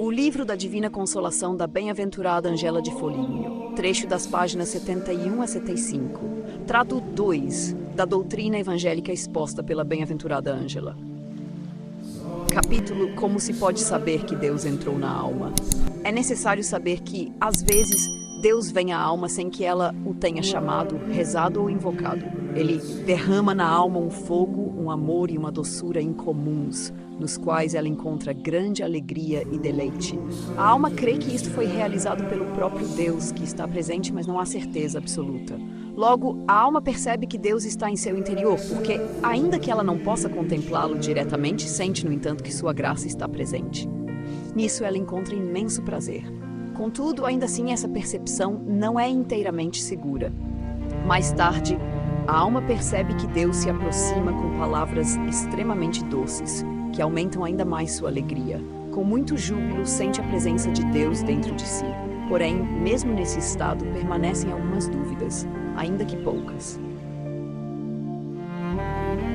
O livro da Divina Consolação da Bem-aventurada Angela de Foligno, trecho das páginas 71 a 75, trato 2 da doutrina evangélica exposta pela Bem-aventurada Ângela. Capítulo Como se pode saber que Deus entrou na alma. É necessário saber que, às vezes, Deus vem à alma sem que ela o tenha chamado, rezado ou invocado. Ele derrama na alma um fogo, um amor e uma doçura incomuns, nos quais ela encontra grande alegria e deleite. A alma crê que isto foi realizado pelo próprio Deus, que está presente, mas não há certeza absoluta. Logo, a alma percebe que Deus está em seu interior, porque, ainda que ela não possa contemplá-lo diretamente, sente, no entanto, que sua graça está presente. Nisso ela encontra imenso prazer. Contudo, ainda assim, essa percepção não é inteiramente segura. Mais tarde, a alma percebe que Deus se aproxima com palavras extremamente doces, que aumentam ainda mais sua alegria. Com muito júbilo, sente a presença de Deus dentro de si. Porém, mesmo nesse estado, permanecem algumas dúvidas, ainda que poucas.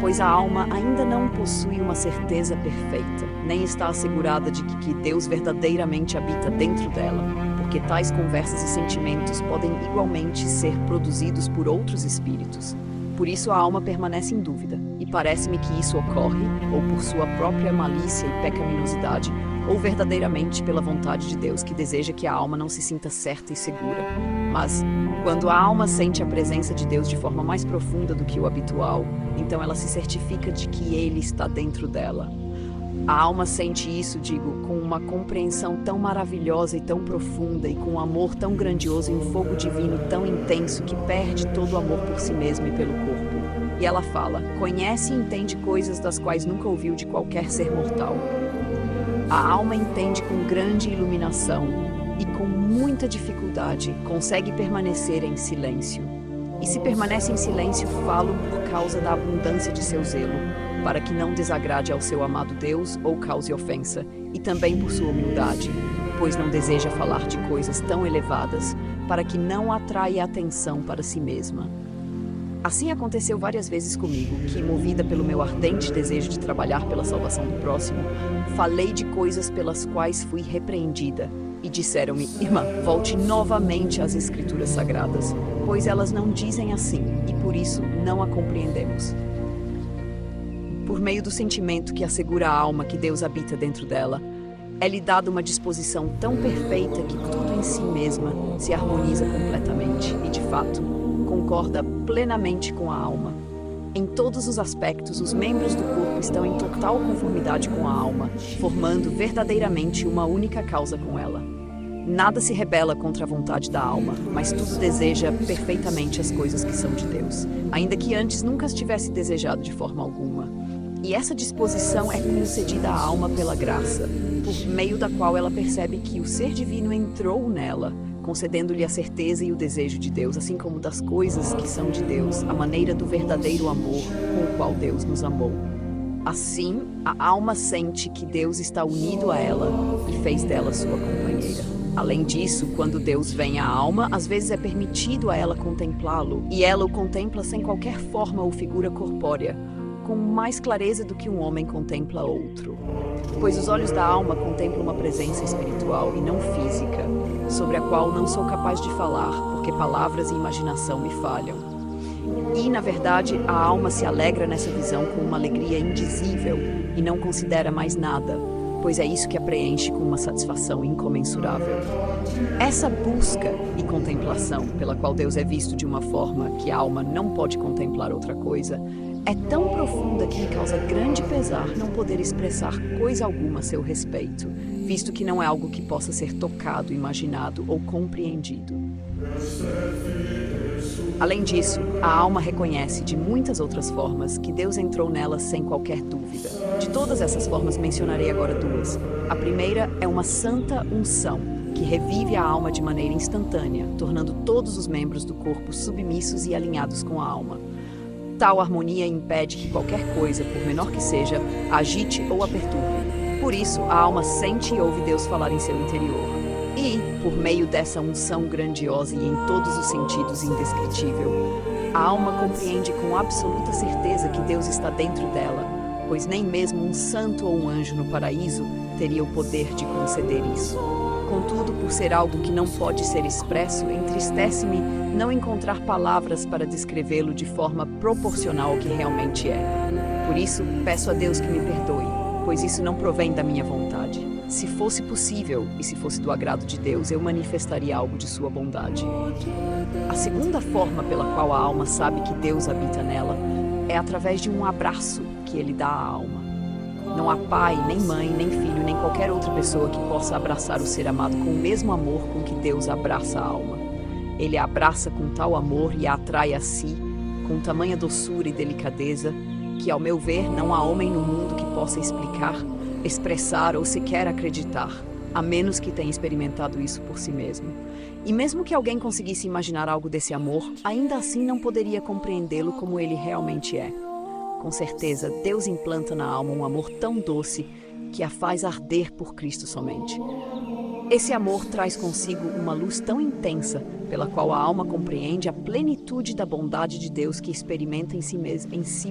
Pois a alma ainda não possui uma certeza perfeita, nem está assegurada de que Deus verdadeiramente habita dentro dela, porque tais conversas e sentimentos podem igualmente ser produzidos por outros espíritos. Por isso a alma permanece em dúvida, e parece-me que isso ocorre, ou por sua própria malícia e pecaminosidade, ou verdadeiramente pela vontade de Deus, que deseja que a alma não se sinta certa e segura. Mas, quando a alma sente a presença de Deus de forma mais profunda do que o habitual, então ela se certifica de que Ele está dentro dela. A alma sente isso, com uma compreensão tão maravilhosa e tão profunda, e com um amor tão grandioso e um fogo divino tão intenso que perde todo o amor por si mesma e pelo corpo. E ela fala, conhece e entende coisas das quais nunca ouviu de qualquer ser mortal. A alma entende com grande iluminação e com muita dificuldade consegue permanecer em silêncio. E se permanece em silêncio, falo por causa da abundância de seu zelo, para que não desagrade ao seu amado Deus ou cause ofensa, e também por sua humildade, pois não deseja falar de coisas tão elevadas, para que não atraia atenção para si mesma. Assim aconteceu várias vezes comigo, que, movida pelo meu ardente desejo de trabalhar pela salvação do próximo, falei de coisas pelas quais fui repreendida, e disseram-me, irmã, volte novamente às Escrituras Sagradas, pois elas não dizem assim, e por isso não a compreendemos. Por meio do sentimento que assegura à alma que Deus habita dentro dela, é-lhe dada uma disposição tão perfeita que tudo em si mesma se harmoniza completamente e, de fato, concorda plenamente com a alma. Em todos os aspectos, os membros do corpo estão em total conformidade com a alma, formando verdadeiramente uma única causa com ela. Nada se rebela contra a vontade da alma, mas tudo deseja perfeitamente as coisas que são de Deus, ainda que antes nunca as tivesse desejado de forma alguma. E essa disposição é concedida à alma pela graça, por meio da qual ela percebe que o ser divino entrou nela, concedendo-lhe a certeza e o desejo de Deus, assim como das coisas que são de Deus, a maneira do verdadeiro amor com o qual Deus nos amou. Assim, a alma sente que Deus está unido a ela e fez dela sua companheira. Além disso, quando Deus vem à alma, às vezes é permitido a ela contemplá-lo, e ela o contempla sem qualquer forma ou figura corpórea, com mais clareza do que um homem contempla outro. Pois os olhos da alma contemplam uma presença espiritual e não física, sobre a qual não sou capaz de falar, porque palavras e imaginação me falham. E, na verdade, a alma se alegra nessa visão com uma alegria indizível e não considera mais nada, pois é isso que a preenche com uma satisfação incomensurável. Essa busca e contemplação, pela qual Deus é visto de uma forma que a alma não pode contemplar outra coisa, é tão profunda que me causa grande pesar não poder expressar coisa alguma a seu respeito, visto que não é algo que possa ser tocado, imaginado ou compreendido. Além disso, a alma reconhece de muitas outras formas que Deus entrou nela sem qualquer dúvida. De todas essas formas, mencionarei agora duas. A primeira é uma santa unção, que revive a alma de maneira instantânea, tornando todos os membros do corpo submissos e alinhados com a alma. Tal harmonia impede que qualquer coisa, por menor que seja, a agite ou a perturbe. Por isso, a alma sente e ouve Deus falar em seu interior. E, por meio dessa unção grandiosa e em todos os sentidos indescritível, a alma compreende com absoluta certeza que Deus está dentro dela, pois nem mesmo um santo ou um anjo no paraíso teria o poder de conceder isso. Contudo, por ser algo que não pode ser expresso, entristece-me não encontrar palavras para descrevê-lo de forma proporcional ao que realmente é. Por isso, peço a Deus que me perdoe, pois isso não provém da minha vontade. Se fosse possível, e se fosse do agrado de Deus, eu manifestaria algo de sua bondade. A segunda forma pela qual a alma sabe que Deus habita nela é através de um abraço que ele dá à alma. Não há pai, nem mãe, nem filho, nem qualquer outra pessoa que possa abraçar o ser amado com o mesmo amor com que Deus abraça a alma. Ele a abraça com tal amor e a atrai a si, com tamanha doçura e delicadeza, que, ao meu ver, não há homem no mundo que possa expressar ou sequer acreditar, a menos que tenha experimentado isso por si mesmo. E mesmo que alguém conseguisse imaginar algo desse amor, ainda assim não poderia compreendê-lo como ele realmente é. Com certeza, Deus implanta na alma um amor tão doce que a faz arder por Cristo somente. Esse amor traz consigo uma luz tão intensa, pela qual a alma compreende a plenitude da bondade de Deus que experimenta em si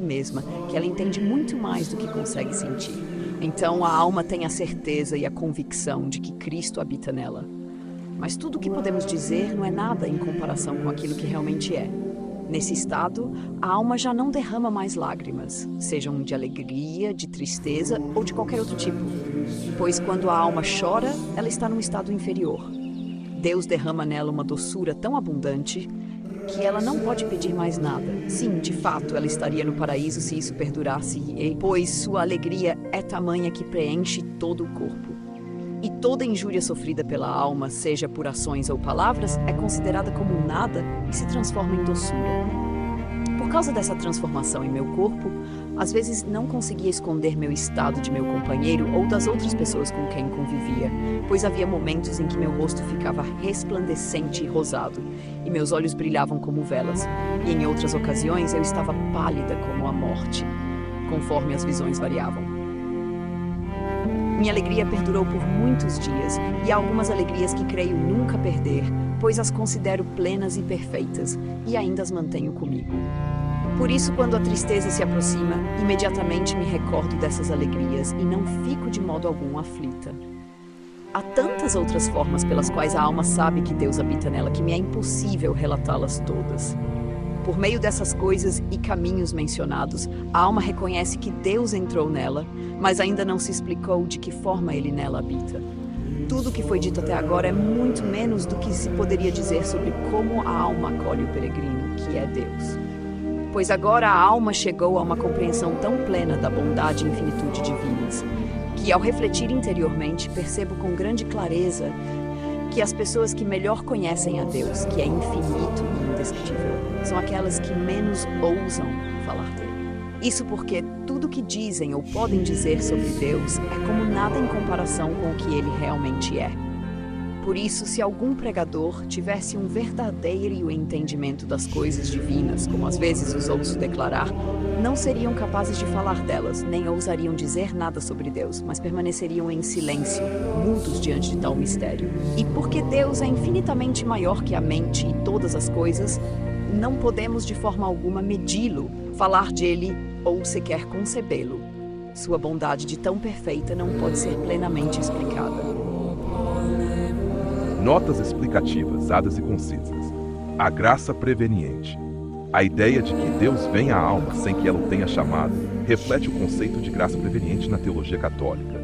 mesma, que ela entende muito mais do que consegue sentir. Então a alma tem a certeza e a convicção de que Cristo habita nela. Mas tudo o que podemos dizer não é nada em comparação com aquilo que realmente é. Nesse estado, a alma já não derrama mais lágrimas, sejam de alegria, de tristeza ou de qualquer outro tipo. Pois quando a alma chora, ela está num estado inferior. Deus derrama nela uma doçura tão abundante que ela não pode pedir mais nada. Sim, de fato, ela estaria no paraíso se isso perdurasse, pois sua alegria é tamanha que preenche todo o corpo. E toda injúria sofrida pela alma, seja por ações ou palavras, é considerada como nada e se transforma em doçura. Por causa dessa transformação em meu corpo, às vezes não conseguia esconder meu estado de meu companheiro ou das outras pessoas com quem convivia, pois havia momentos em que meu rosto ficava resplandecente e rosado, e meus olhos brilhavam como velas, e em outras ocasiões eu estava pálida como a morte, conforme as visões variavam. Minha alegria perdurou por muitos dias, e há algumas alegrias que creio nunca perder, pois as considero plenas e perfeitas, e ainda as mantenho comigo. Por isso, quando a tristeza se aproxima, imediatamente me recordo dessas alegrias e não fico de modo algum aflita. Há tantas outras formas pelas quais a alma sabe que Deus habita nela que me é impossível relatá-las todas. Por meio dessas coisas e caminhos mencionados, a alma reconhece que Deus entrou nela, mas ainda não se explicou de que forma ele nela habita. Tudo o que foi dito até agora é muito menos do que se poderia dizer sobre como a alma acolhe o peregrino, que é Deus. Pois agora a alma chegou a uma compreensão tão plena da bondade e infinitude divinas, que ao refletir interiormente percebo com grande clareza que as pessoas que melhor conhecem a Deus, que é infinito e indescritível, são aquelas que menos ousam falar dele. Isso porque tudo o que dizem ou podem dizer sobre Deus é como nada em comparação com o que ele realmente é. Por isso, se algum pregador tivesse um verdadeiro entendimento das coisas divinas, como às vezes os ouço declarar, não seriam capazes de falar delas, nem ousariam dizer nada sobre Deus, mas permaneceriam em silêncio, mudos diante de tal mistério. E porque Deus é infinitamente maior que a mente e todas as coisas, não podemos de forma alguma medi-lo, falar dele ou sequer concebê-lo. Sua bondade de tão perfeita não pode ser plenamente explicada. Notas explicativas, dadas e concisas. A graça preveniente. A ideia de que Deus vem à alma sem que ela o tenha chamado reflete o conceito de graça preveniente na teologia católica,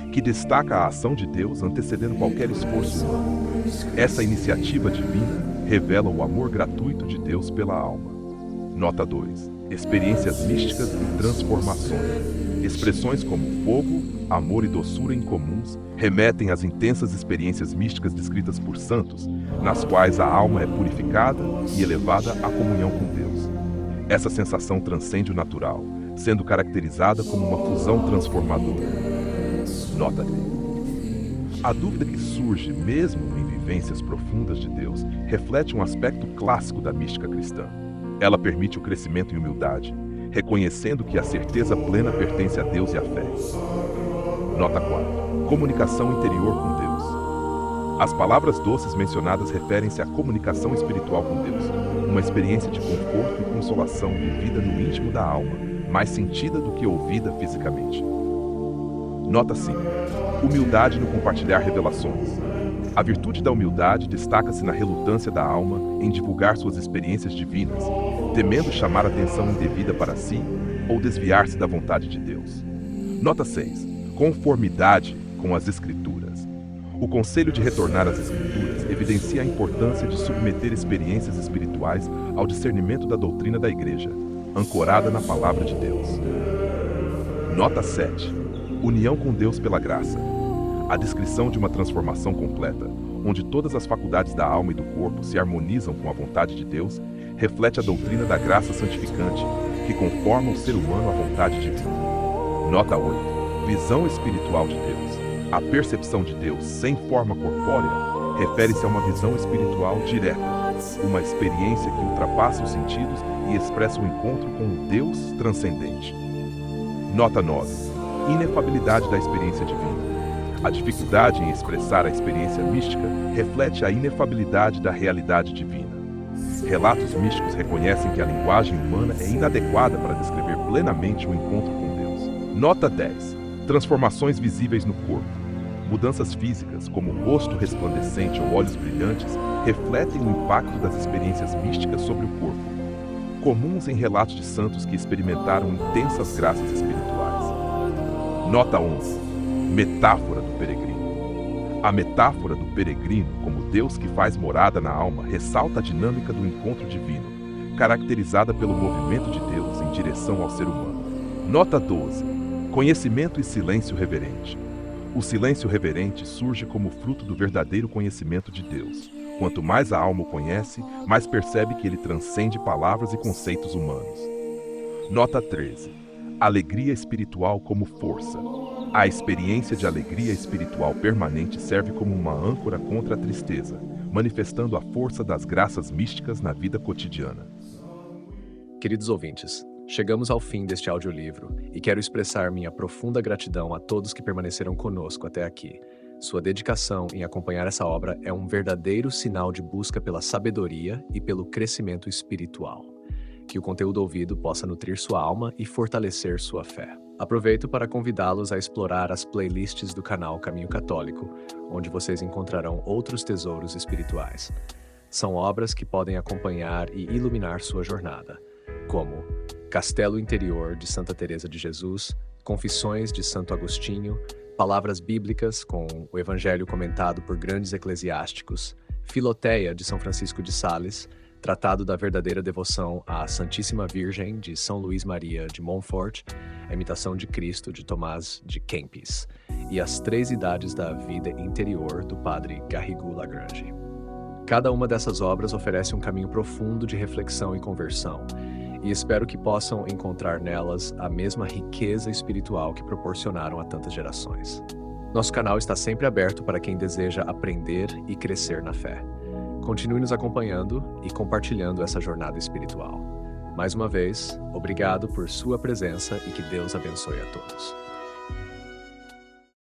que destaca a ação de Deus antecedendo qualquer esforço humano. Essa iniciativa divina revela o amor gratuito de Deus pela alma. Nota 2. Experiências místicas e transformações. Expressões como fogo, amor e doçura incomuns remetem às intensas experiências místicas descritas por santos, nas quais a alma é purificada e elevada à comunhão com Deus. Essa sensação transcende o natural, sendo caracterizada como uma fusão transformadora. Nota 3. A dúvida que surge mesmo em vivências profundas de Deus reflete um aspecto clássico da mística cristã. Ela permite o crescimento em humildade, reconhecendo que a certeza plena pertence a Deus e à fé. Nota 4. Comunicação interior com Deus. As palavras doces mencionadas referem-se à comunicação espiritual com Deus, uma experiência de conforto e consolação vivida no íntimo da alma, mais sentida do que ouvida fisicamente. Nota 5. Humildade no compartilhar revelações. A virtude da humildade destaca-se na relutância da alma em divulgar suas experiências divinas, temendo chamar atenção indevida para si ou desviar-se da vontade de Deus. Nota 6. Conformidade com as Escrituras. O conselho de retornar às Escrituras evidencia a importância de submeter experiências espirituais ao discernimento da doutrina da Igreja, ancorada na Palavra de Deus. Nota 7. União com Deus pela graça. A descrição de uma transformação completa, onde todas as faculdades da alma e do corpo se harmonizam com a vontade de Deus, reflete a doutrina da graça santificante, que conforma o ser humano à vontade divina. Nota 8. Visão espiritual de Deus. A percepção de Deus sem forma corpórea refere-se a uma visão espiritual direta, uma experiência que ultrapassa os sentidos e expressa o encontro com o Deus transcendente. Nota 9. Inefabilidade da experiência divina. A dificuldade em expressar a experiência mística reflete a inefabilidade da realidade divina. Relatos místicos reconhecem que a linguagem humana é inadequada para descrever plenamente o encontro com Deus. Nota 10. Transformações visíveis no corpo. Mudanças físicas, como rosto resplandecente ou olhos brilhantes, refletem o impacto das experiências místicas sobre o corpo, comuns em relatos de santos que experimentaram intensas graças espirituais. Nota 11. Metáfora do peregrino. A metáfora do peregrino, como Deus que faz morada na alma, ressalta a dinâmica do encontro divino, caracterizada pelo movimento de Deus em direção ao ser humano. Nota 12. Conhecimento e silêncio reverente. O silêncio reverente surge como fruto do verdadeiro conhecimento de Deus. Quanto mais a alma o conhece, mais percebe que ele transcende palavras e conceitos humanos. Nota 13. Alegria espiritual como força. A experiência de alegria espiritual permanente serve como uma âncora contra a tristeza, manifestando a força das graças místicas na vida cotidiana. Queridos ouvintes, chegamos ao fim deste audiolivro e quero expressar minha profunda gratidão a todos que permaneceram conosco até aqui. Sua dedicação em acompanhar essa obra é um verdadeiro sinal de busca pela sabedoria e pelo crescimento espiritual. Que o conteúdo ouvido possa nutrir sua alma e fortalecer sua fé. Aproveito para convidá-los a explorar as playlists do canal Caminho Católico, onde vocês encontrarão outros tesouros espirituais. São obras que podem acompanhar e iluminar sua jornada, como Castelo Interior de Santa Teresa de Jesus, Confissões de Santo Agostinho, Palavras Bíblicas com o Evangelho comentado por grandes eclesiásticos, Filoteia de São Francisco de Sales, Tratado da Verdadeira Devoção à Santíssima Virgem, de São Luís Maria de Montfort, A Imitação de Cristo, de Tomás de Kempis, e As Três Idades da Vida Interior, do padre Garrigou Lagrange. Cada uma dessas obras oferece um caminho profundo de reflexão e conversão, e espero que possam encontrar nelas a mesma riqueza espiritual que proporcionaram a tantas gerações. Nosso canal está sempre aberto para quem deseja aprender e crescer na fé. Continue nos acompanhando e compartilhando essa jornada espiritual. Mais uma vez, obrigado por sua presença e que Deus abençoe a todos.